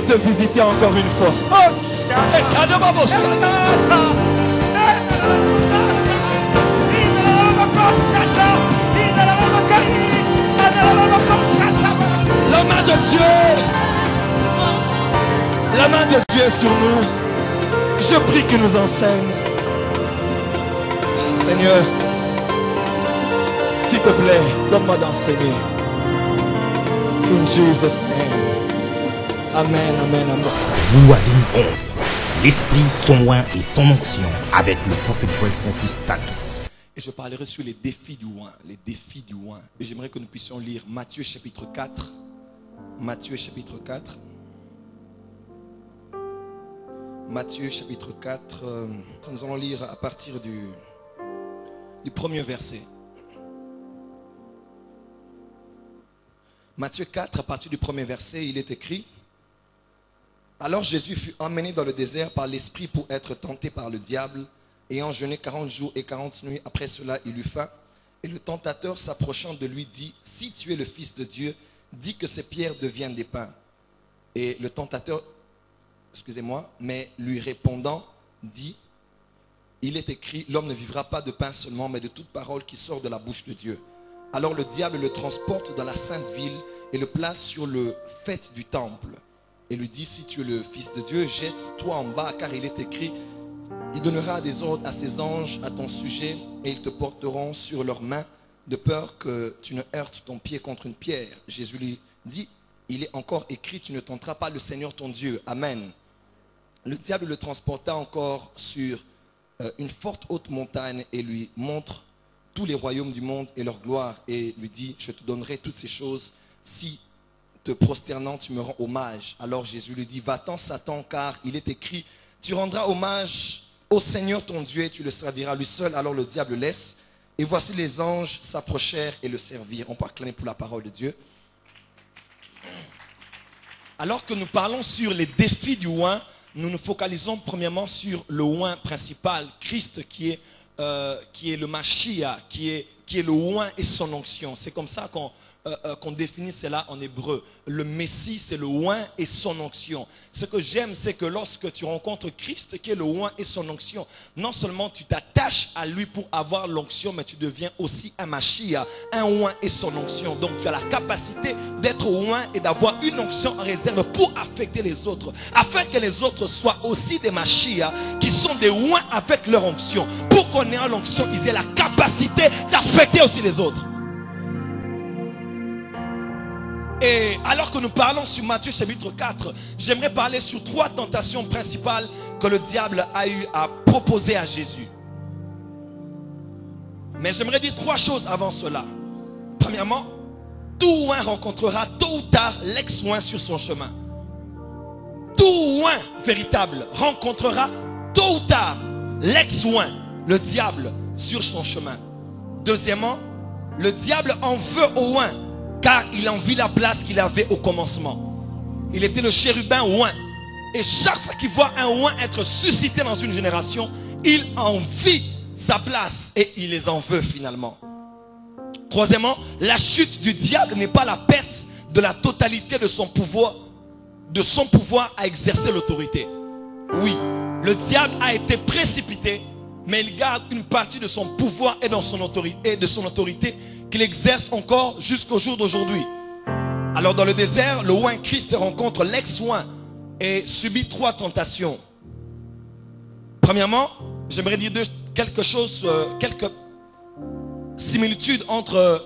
va te visiter encore une fois. La main de Dieu, la main de Dieu est sur nous. Je prie qu'il nous enseigne. Seigneur, s'il te plaît, donne-moi d'enseigner. In Jesus' name. Amen, amen, amen. Loua 2011. L'esprit, son oin et son onction avec le prophète Joel Francis Tato. Et je parlerai sur les défis du oin. Les défis du oin. Et j'aimerais que nous puissions lire Matthieu chapitre 4. Matthieu chapitre 4. Matthieu chapitre 4. Nous allons lire à partir du premier verset. Matthieu 4, à partir du premier verset, il est écrit: Alors Jésus fut emmené dans le désert par l'Esprit pour être tenté par le diable. Ayant jeûné 40 jours et 40 nuits, après cela, il eut faim. Et le tentateur, s'approchant de lui, dit: Si tu es le Fils de Dieu, dis que ces pierres deviennent des pains. Et le tentateur, mais lui répondant, dit: Il est écrit, l'homme ne vivra pas de pain seulement, mais de toute parole qui sort de la bouche de Dieu. Alors le diable le transporte dans la sainte ville et le place sur le faîte du temple. Et lui dit: Si tu es le Fils de Dieu, jette-toi en bas, car il est écrit, il donnera des ordres à ses anges à ton sujet, et ils te porteront sur leurs mains, de peur que tu ne heurtes ton pied contre une pierre. Jésus lui dit: Il est encore écrit, tu ne tenteras pas le Seigneur ton Dieu. Amen. Le diable le transporta encore sur une forte haute montagne et lui montre tous les royaumes du monde et leur gloire, et lui dit: Je te donnerai toutes ces choses si, te prosternant, tu me rends hommage. Alors Jésus lui dit: Va-t'en, Satan, car il est écrit, tu rendras hommage au Seigneur ton Dieu et tu le serviras lui seul. Alors le diable le laisse, et voici les anges s'approchèrent et le servirent. On peut acclamer pour la parole de Dieu. Alors que nous parlons sur les défis du oin, nous nous focalisons premièrement sur le oin principal, Christ qui est le Mashiach, qui est le oin et son onction. C'est comme ça qu'on définit cela en hébreu. Le Messie, c'est le oin et son onction. Ce que j'aime, c'est que lorsque tu rencontres Christ, qui est le oin et son onction, non seulement tu t'attaches à lui pour avoir l'onction, mais tu deviens aussi un Mashiach, un oin et son onction. Donc tu as la capacité d'être oin et d'avoir une onction en réserve pour affecter les autres, afin que les autres soient aussi des Mashiach, qui sont des oins avec leur onction. Pour qu'on ait l'onction, ils aient la capacité d'affecter aussi les autres. Et alors que nous parlons sur Matthieu chapitre 4, j'aimerais parler sur 3 tentations principales que le diable a eu à proposer à Jésus. Mais j'aimerais dire 3 choses avant cela. Premièrement, tout oin rencontrera tôt ou tard l'ex-oin sur son chemin. Tout oin véritable rencontrera tôt ou tard l'ex-oin, le diable, sur son chemin. Deuxièmement, le diable en veut au oin, car il envie la place qu'il avait au commencement. Il était le chérubin oin. Et chaque fois qu'il voit un oin être suscité dans une génération, il envie sa place et il les en veut finalement. Troisièmement, la chute du diable n'est pas la perte de la totalité de son pouvoir à exercer l'autorité. Oui, le diable a été précipité, mais il garde une partie de son pouvoir et de son autorité qu'il exerce encore jusqu'au jour d'aujourd'hui. Alors dans le désert, le oin Christ rencontre l'ex-oin et subit 3 tentations. Premièrement, j'aimerais dire quelques similitudes entre,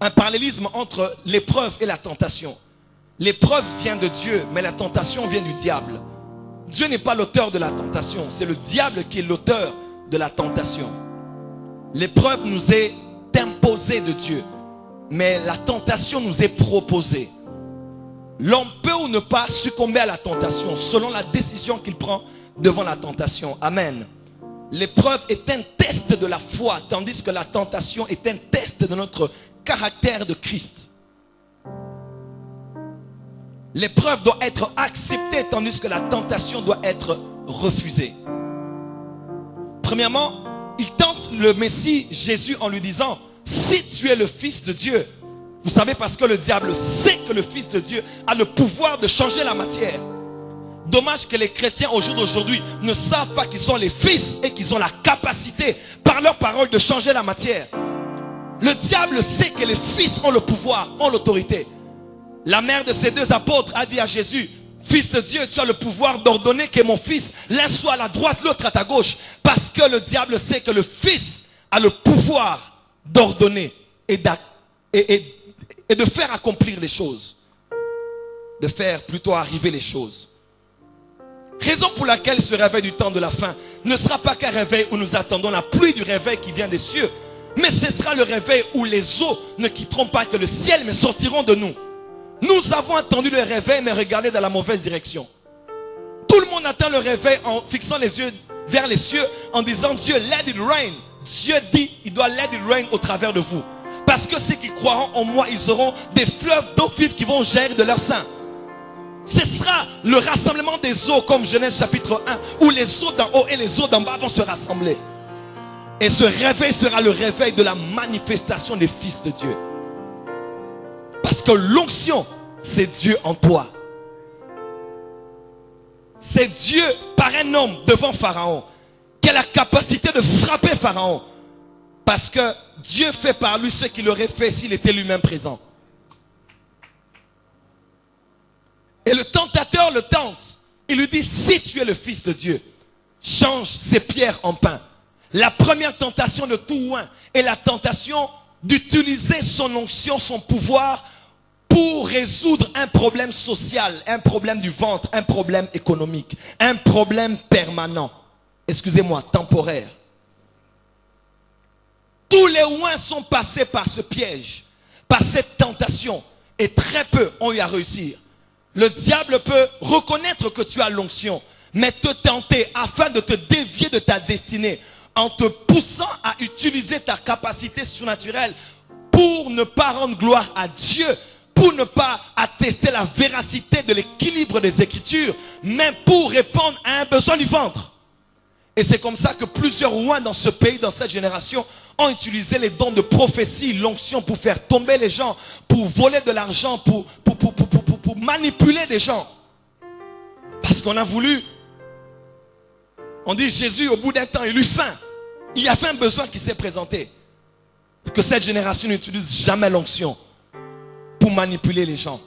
un parallélisme entre l'épreuve et la tentation. L'épreuve vient de Dieu, mais la tentation vient du diable. Dieu n'est pas l'auteur de la tentation, c'est le diable qui est l'auteur de la tentation. L'épreuve nous est imposée de Dieu, mais la tentation nous est proposée. L'homme peut ou ne pas succomber à la tentation selon la décision qu'il prend devant la tentation. Amen. L'épreuve est un test de la foi, tandis que la tentation est un test de notre caractère de Christ. L'épreuve doit être acceptée, tandis que la tentation doit être refusée. Premièrement, il tente le Messie Jésus en lui disant: si tu es le Fils de Dieu, Vous savez, parce que le diable sait que le Fils de Dieu a le pouvoir de changer la matière. Dommage que les chrétiens au jour d'aujourd'hui ne savent pas qu'ils sont les fils et qu'ils ont la capacité par leur parole de changer la matière. Le diable sait que les fils ont le pouvoir, ont l'autorité. La mère de ces deux apôtres a dit à Jésus: Fils de Dieu, tu as le pouvoir d'ordonner que mon fils, l'un soit à la droite, l'autre à ta gauche. Parce que le diable sait que le fils a le pouvoir d'ordonner et de faire accomplir les choses. De faire plutôt arriver les choses. Raison pour laquelle ce réveil du temps de la fin ne sera pas qu'un réveil où nous attendons la pluie du réveil qui vient des cieux. Mais ce sera le réveil où les eaux ne quitteront pas que le ciel, mais sortiront de nous. Nous avons attendu le réveil, mais regardez dans la mauvaise direction. Tout le monde attend le réveil en fixant les yeux vers les cieux, en disant: Dieu, let it rain. Dieu dit, il doit let it rain au travers de vous. Parce que ceux qui croiront en moi, ils auront des fleuves d'eau vive qui vont jaillir de leur sein. Ce sera le rassemblement des eaux, comme Genèse chapitre 1, où les eaux d'en haut et les eaux d'en bas vont se rassembler. Et ce réveil sera le réveil de la manifestation des fils de Dieu. Parce que l'onction, c'est Dieu en toi. C'est Dieu par un homme devant Pharaon qui a la capacité de frapper Pharaon. Parce que Dieu fait par lui ce qu'il aurait fait s'il était lui-même présent. Et le tentateur le tente. Il lui dit: si tu es le Fils de Dieu, change ces pierres en pain. La première tentation de tout oint est la tentation d'utiliser son onction, son pouvoir pour résoudre un problème social, un problème du ventre, un problème économique, un problème permanent. Excusez-moi, temporaire. Tous les oints sont passés par ce piège, par cette tentation, et très peu ont eu à réussir. Le diable peut reconnaître que tu as l'onction, mais te tenter afin de te dévier de ta destinée, en te poussant à utiliser ta capacité surnaturelle pour ne pas rendre gloire à Dieu, pour ne pas attester la véracité de l'équilibre des Écritures, mais pour répondre à un besoin du ventre. Et c'est comme ça que plusieurs rois dans ce pays, dans cette génération, ont utilisé les dons de prophétie, l'onction pour faire tomber les gens, pour voler de l'argent, pour manipuler des gens. Parce qu'on a voulu, on dit Jésus au bout d'un temps, il eut faim. Il y avait un besoin qui s'est présenté. Que cette génération n'utilise jamais l'onction pour manipuler les gens.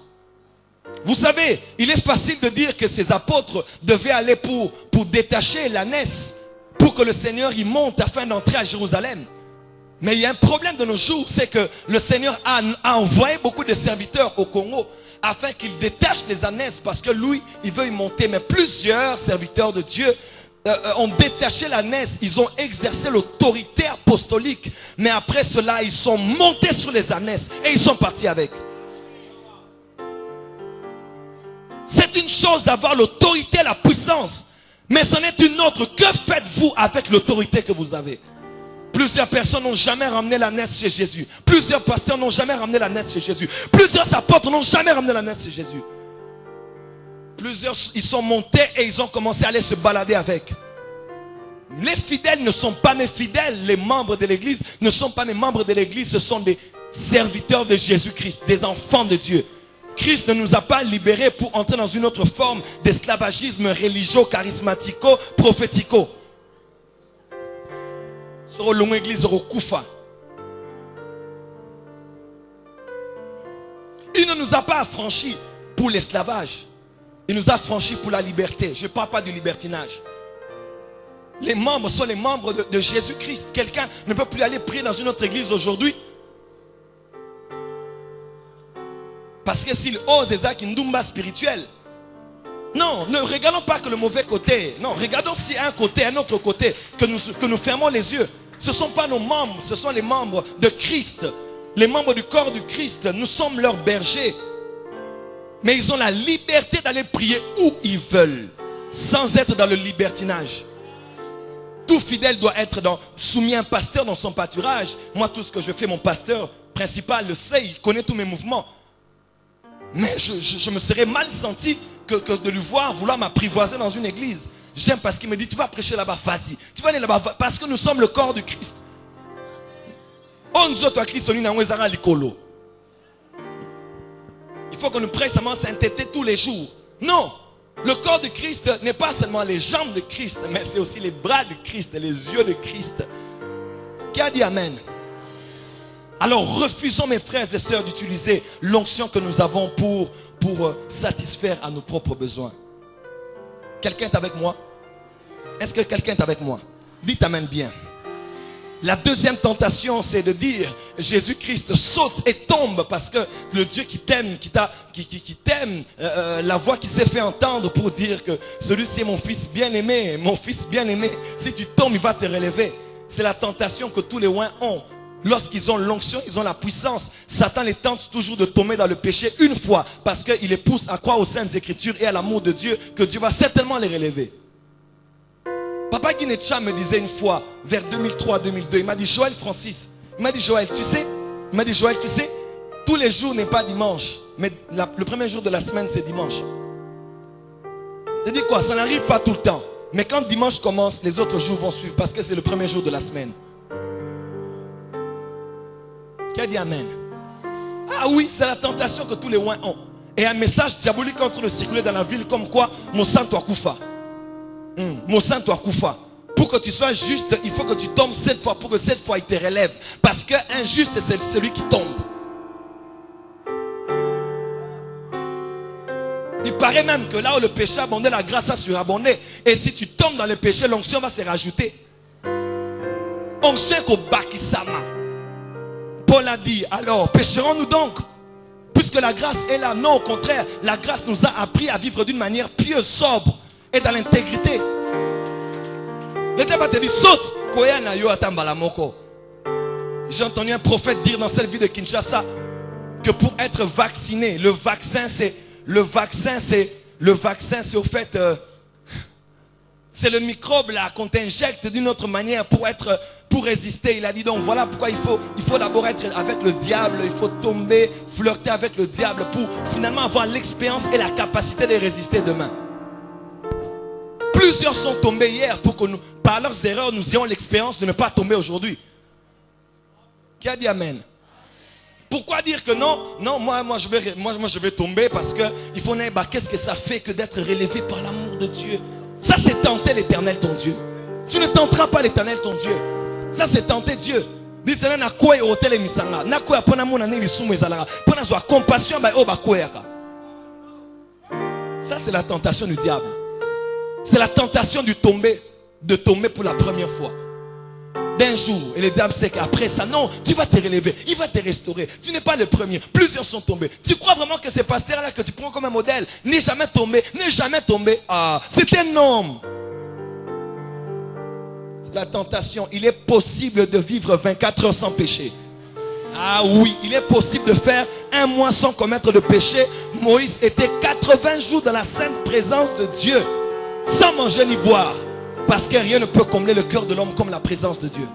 Vous savez, il est facile de dire que ces apôtres devaient aller pour détacher l'ânesse, pour que le Seigneur y monte afin d'entrer à Jérusalem. Mais il y a un problème de nos jours, c'est que le Seigneur a envoyé beaucoup de serviteurs au Congo afin qu'ils détachent les ânesses, parce que lui, il veut y monter. Mais plusieurs serviteurs de Dieu ont détaché l'ânesse, ils ont exercé l'autorité apostolique, mais après cela, ils sont montés sur les ânesses et ils sont partis avec. C'est une chose d'avoir l'autorité, la puissance, mais c'en est une autre. Que faites-vous avec l'autorité que vous avez? Plusieurs personnes n'ont jamais ramené l'ânesse chez Jésus. Plusieurs pasteurs n'ont jamais ramené l'ânesse chez Jésus. Plusieurs apôtres n'ont jamais ramené l'ânesse chez Jésus. Plusieurs, ils sont montés et ils ont commencé à aller se balader avec. Les fidèles ne sont pas mes fidèles. Les membres de l'église ne sont pas mes membres de l'église. Ce sont des serviteurs de Jésus-Christ, des enfants de Dieu. Christ ne nous a pas libérés pour entrer dans une autre forme d'esclavagisme religieux, charismatico, prophético. Sur l'homme église au Koufa. Il ne nous a pas affranchis pour l'esclavage. Il nous a affranchis pour la liberté. Je ne parle pas du libertinage. Les membres sont les membres de Jésus-Christ. Quelqu'un ne peut plus aller prier dans une autre église aujourd'hui. Parce que s'il ose Isaac Ndumba spirituel. Non, ne regardons pas que le mauvais côté. Non, regardons s'il y a un côté, un autre côté, que nous fermons les yeux. Ce ne sont pas nos membres, ce sont les membres de Christ. Les membres du corps du Christ, nous sommes leurs bergers. Mais ils ont la liberté d'aller prier où ils veulent, sans être dans le libertinage. Tout fidèle doit être soumis à un pasteur dans son pâturage. Moi, tout ce que je fais, mon pasteur principal le sait, il connaît tous mes mouvements. Mais je me serais mal senti que de lui voir vouloir m'apprivoiser dans une église. J'aime parce qu'il me dit, tu vas prêcher là-bas, vas-y. Tu vas aller là-bas, parce que nous sommes le corps du Christ. On nous autres à Christ, on est dans un licolo. faut que nous prêchions seulement sainteté tous les jours. Non. Le corps de Christ n'est pas seulement les jambes de Christ, mais c'est aussi les bras de Christ, les yeux de Christ. Qui a dit Amen? Alors refusons, mes frères et sœurs, d'utiliser l'onction que nous avons pour satisfaire à nos propres besoins. Quelqu'un est avec moi? Est-ce que quelqu'un est avec moi? Dites Amen bien. La deuxième tentation, c'est de dire Jésus-Christ saute et tombe parce que le Dieu qui t'aime, qui t'aime, la voix qui s'est fait entendre pour dire que celui-ci est mon fils bien-aimé, mon fils bien-aimé. Si tu tombes, il va te relever. C'est la tentation que tous les oints ont. Lorsqu'ils ont l'onction, ils ont la puissance. Satan les tente toujours de tomber dans le péché une fois parce qu'il les pousse à croire aux saintes écritures et à l'amour de Dieu, que Dieu va certainement les relever. Papa Guinecha me disait une fois, vers 2003-2002, il m'a dit, Joël Francis, il m'a dit, Joël, tu sais, tous les jours n'est pas dimanche, mais le premier jour de la semaine, c'est dimanche. Je dis quoi? Ça n'arrive pas tout le temps. Mais quand dimanche commence, les autres jours vont suivre parce que c'est le premier jour de la semaine. Qui a dit Amen? Ah oui, c'est la tentation que tous les oints ont. Et un message diabolique est en train de circuler dans la ville comme quoi, mon sang toi koufa. Mon sang toi koufa. Pour que tu sois juste, il faut que tu tombes 7 fois pour que 7 fois il te relève. Parce qu'un juste, c'est celui qui tombe. Il paraît même que là où le péché a abondé, la grâce a surabondé. Et si tu tombes dans le péché, l'onction va se rajouter. Onction qu'au bakisama. Paul a dit, alors pécherons-nous donc? Puisque la grâce est là. Non, au contraire, la grâce nous a appris à vivre d'une manière pieuse, sobre et dans l'intégrité. Le diable va te dire, saute. J'ai entendu un prophète dire dans cette ville de Kinshasa que pour être vacciné, le vaccin c'est au fait c'est le microbe là qu'on t'injecte d'une autre manière pour résister. Il a dit donc voilà pourquoi il faut d'abord être avec le diable, il faut tomber, flirter avec le diable pour finalement avoir l'expérience et la capacité de résister demain. Plusieurs sont tombés hier pour que nous, par leurs erreurs, nous ayons l'expérience de ne pas tomber aujourd'hui. Qui a dit Amen? Pourquoi dire que non, moi je vais tomber parce que il faut n'importe qu'est-ce que ça fait que d'être relevé par l'amour de Dieu. Ça c'est tenter l'Éternel ton Dieu. Tu ne tenteras pas l'Éternel ton Dieu. Ça c'est tenter Dieu. Ça c'est la tentation du diable. C'est la tentation de tomber pour la première fois. D'un jour, et le diable sait qu'après ça, non, tu vas te relever, il va te restaurer. Tu n'es pas le premier, plusieurs sont tombés. Tu crois vraiment que ces pasteurs-là que tu prends comme un modèle n'est jamais tombé, Ah, c'est un homme. C'est la tentation. Il est possible de vivre 24 heures sans péché. Ah oui, il est possible de faire un mois sans commettre de péché. Moïse était 80 jours dans la sainte présence de Dieu, sans manger ni boire. Parce que rien ne peut combler le cœur de l'homme comme la présence de Dieu.